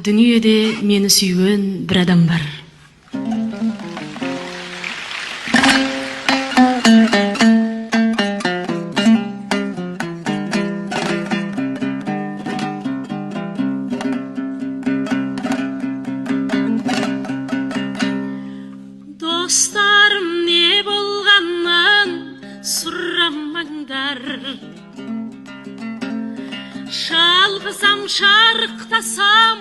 Дүниеде мені сүйген бір адам бар. Dostlarım ne болғаннан сұрамаңдар. Шалғысам, шарықтасам,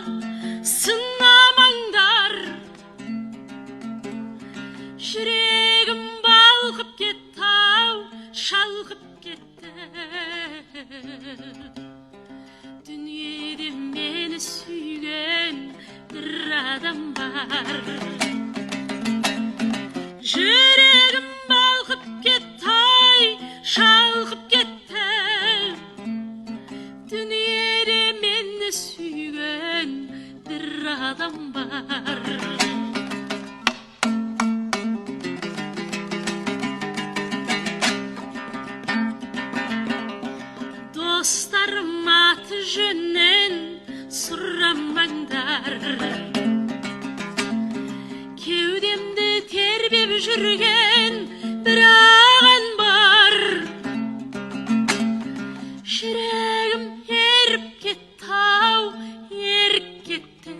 сынамаңдар. Жүрегім балқып кетті-ау, шалқып кетті. Дүниеде мені сүйген бір адам бар. Жүрегім балқып кетті-ай, шалқып кетті. Дүниеде мені сүйген бір адам бар. Достарым аты жөнін сұрамаңдар. Кеудемді тербеп жүрген бір аған бар. Жүрегім еріп кетті-ау, еріп кетті.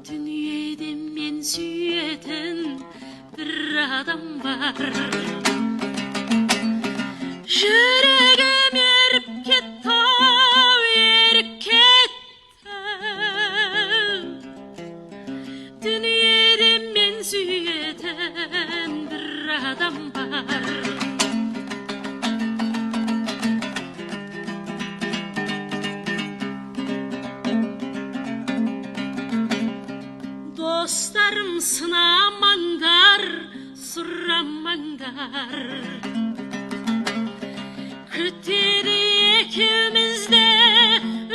Дүниеде мен сүйетін бір адам бар. Жүрегім еріп кетті-ау, еріп кетті. Дүниеде мен сүйетін бір адам бар. Dostlarım сынамаңдар, сұрамаңдар. Күтеді екеумізді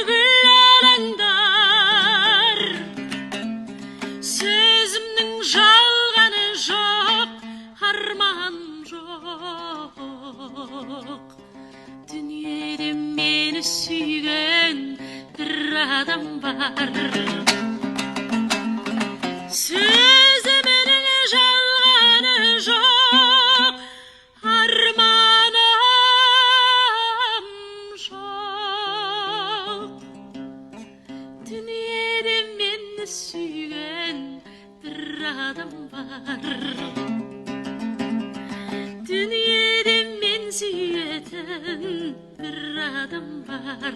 гүл алаңдар. Сөзімнің жалғаны жоқ, арман жоқ. Дүниеде мені сүйген бір адам бар. Сөзімнің жалғаны жоқ, арманым жоқ. Дүниеде мені сүйген бір адам бар. Дүниеде мен сүйетін бір адам бар.